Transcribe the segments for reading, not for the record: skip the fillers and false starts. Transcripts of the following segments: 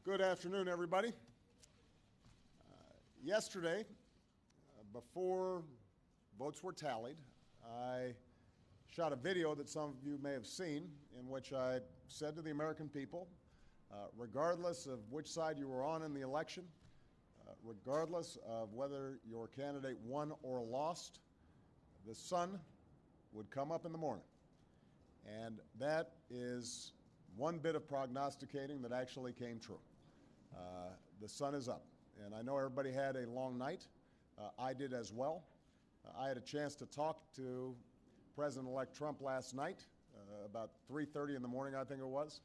Good afternoon, everybody. Yesterday, before votes were tallied, I shot a video that some of you may have seen in which I said to the American people, regardless of which side you were on in the election, regardless of whether your candidate won or lost, the sun would come up in the morning. And that is one bit of prognosticating that actually came true. The sun is up. And I know everybody had a long night. I did as well. I had a chance to talk to President-elect Trump last night, about 3:30 in the morning, I think it was,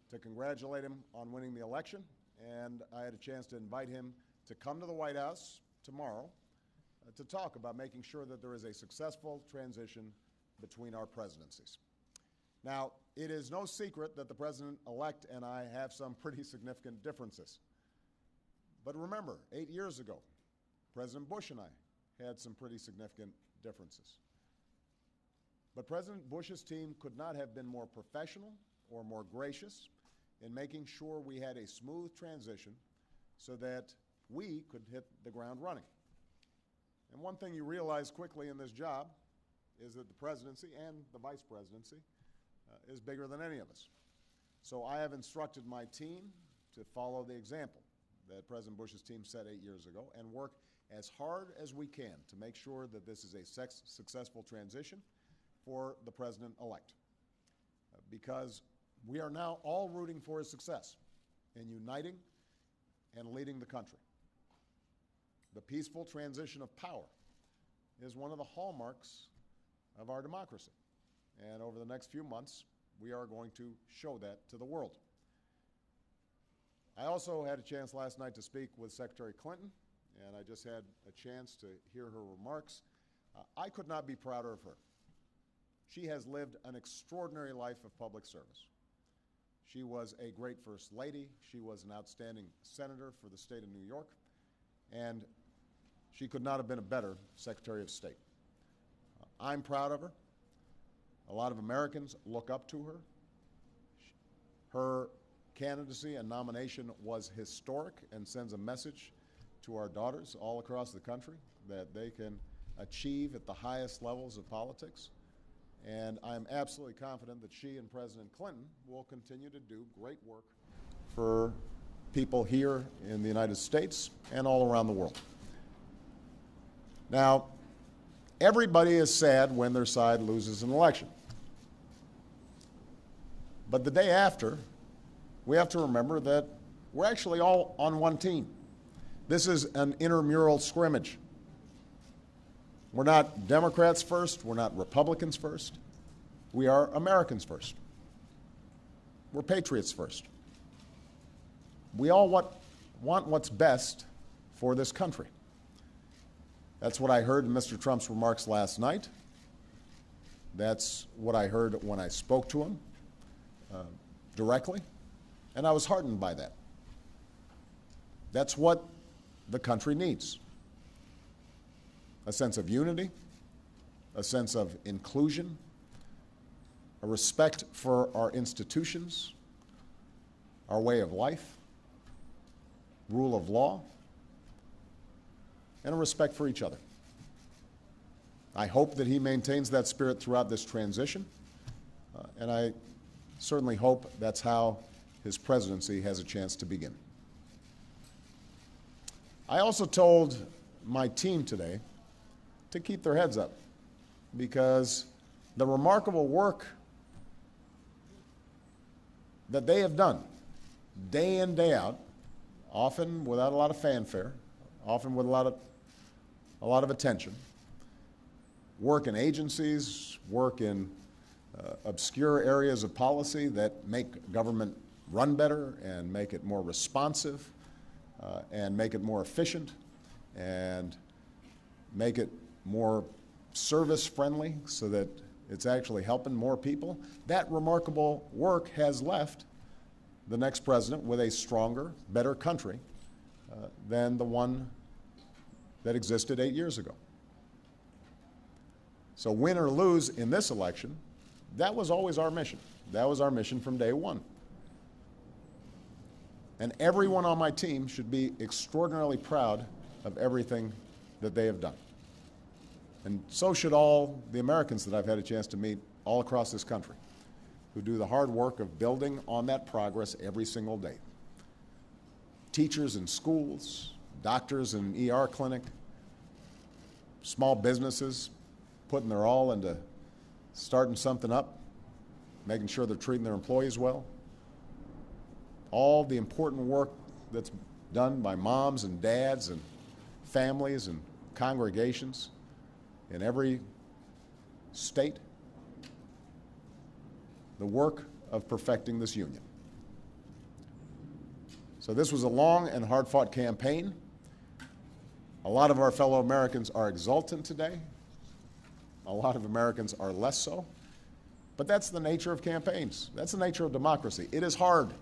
to congratulate him on winning the election. And I had a chance to invite him to come to the White House tomorrow to talk about making sure that there is a successful transition between our presidencies. Now, it is no secret that the President-elect and I have some pretty significant differences. But remember, 8 years ago, President Bush and I had some pretty significant differences. But President Bush's team could not have been more professional or more gracious in making sure we had a smooth transition so that we could hit the ground running. And one thing you realize quickly in this job is that the presidency and the vice presidency is bigger than any of us. So I have instructed my team to follow the example that President Bush's team set 8 years ago and work as hard as we can to make sure that this is a successful transition for the President-elect. Because we are now all rooting for his success in uniting and leading the country. The peaceful transition of power is one of the hallmarks of our democracy. And over the next few months, we are going to show that to the world. I also had a chance last night to speak with Secretary Clinton, and I just had a chance to hear her remarks. I could not be prouder of her. She has lived an extraordinary life of public service. She was a great First Lady. She was an outstanding senator for the state of New York, and she could not have been a better Secretary of State. I'm proud of her. A lot of Americans look up to her. Her candidacy and nomination was historic and sends a message to our daughters all across the country that they can achieve at the highest levels of politics. And I'm absolutely confident that she and President Clinton will continue to do great work for people here in the United States and all around the world. Now, everybody is sad when their side loses an election. But the day after, we have to remember that we're actually all on one team. This is an intramural scrimmage. We're not Democrats first. We're not Republicans first. We are Americans first. We're patriots first. We all want what's best for this country. That's what I heard in Mr. Trump's remarks last night. That's what I heard when I spoke to him directly, and I was heartened by that. That's what the country needs. A sense of unity, a sense of inclusion, a respect for our institutions, our way of life, rule of law, and a respect for each other. I hope that he maintains that spirit throughout this transition, and I certainly hope that's how his presidency has a chance to begin. I also told my team today to keep their heads up because the remarkable work that they have done day in, day out, often without a lot of fanfare, often with a lot of attention, work in agencies, work in obscure areas of policy that make government run better and make it more responsive and make it more efficient and make it more service-friendly so that it's actually helping more people. That remarkable work has left the next president with a stronger, better country than the one that existed 8 years ago. So win or lose in this election, that was always our mission. That was our mission from day one. And everyone on my team should be extraordinarily proud of everything that they have done. And so should all the Americans that I've had a chance to meet all across this country, who do the hard work of building on that progress every single day. Teachers in schools, doctors in an ER clinic, small businesses putting their all into starting something up, making sure they're treating their employees well. All the important work that's done by moms and dads and families and congregations in every state. The work of perfecting this union. So this was a long and hard-fought campaign. A lot of our fellow Americans are exultant today. A lot of Americans are less so. But that's the nature of campaigns. That's the nature of democracy. It is hard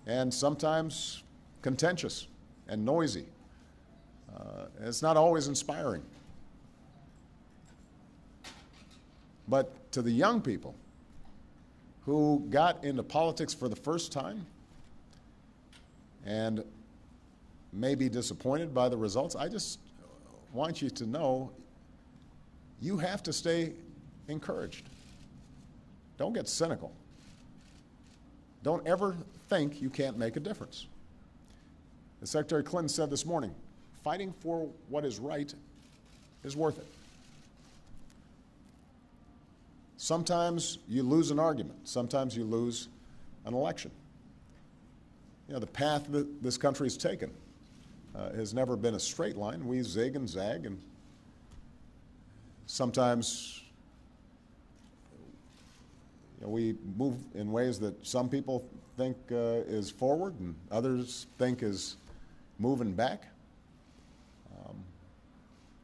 and sometimes contentious and noisy. It's not always inspiring. But to the young people who got into politics for the first time and may be disappointed by the results, I just want you to know you have to stay encouraged. Don't get cynical. Don't ever think you can't make a difference. As Secretary Clinton said this morning, fighting for what is right is worth it. Sometimes you lose an argument. Sometimes you lose an election. You know, the path that this country has taken has never been a straight line. We zig and zag, and sometimes we move in ways that some people think is forward and others think is moving back.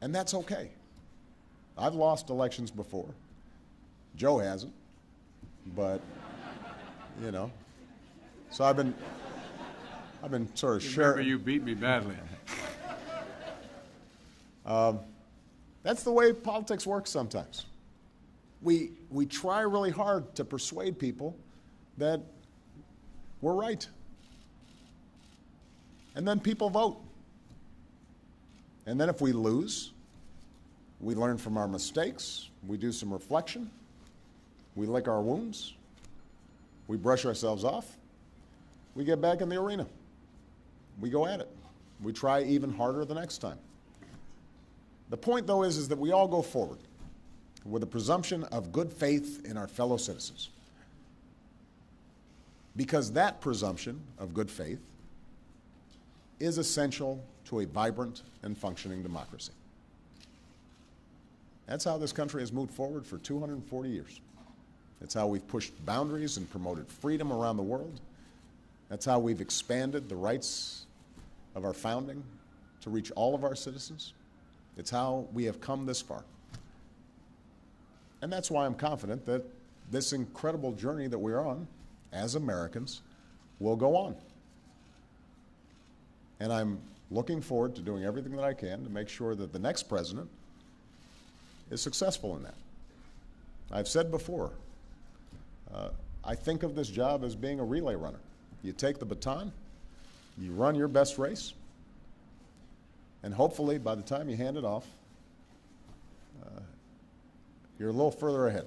And that's okay. I've lost elections before. Joe hasn't, but, you know. So I've been sort of sharing. Remember, you beat me badly. That's the way politics works sometimes. We try really hard to persuade people that we're right. And then people vote. And then if we lose, we learn from our mistakes, we do some reflection, we lick our wounds, we brush ourselves off, we get back in the arena. We go at it. We try even harder the next time. The point, though, is that we all go forward with a presumption of good faith in our fellow citizens. Because that presumption of good faith is essential to a vibrant and functioning democracy. That's how this country has moved forward for 240 years. That's how we've pushed boundaries and promoted freedom around the world. That's how we've expanded the rights of our founding to reach all of our citizens. It's how we have come this far. And that's why I'm confident that this incredible journey that we're on as Americans will go on. And I'm looking forward to doing everything that I can to make sure that the next president is successful in that. I've said before, I think of this job as being a relay runner. You take the baton, you run your best race, and hopefully by the time you hand it off, you're a little further ahead.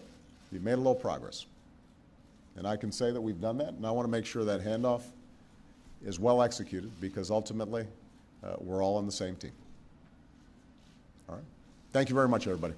You've made a little progress. And I can say that we've done that, and I want to make sure that handoff is well executed because ultimately we're all on the same team. All right? Thank you very much, everybody.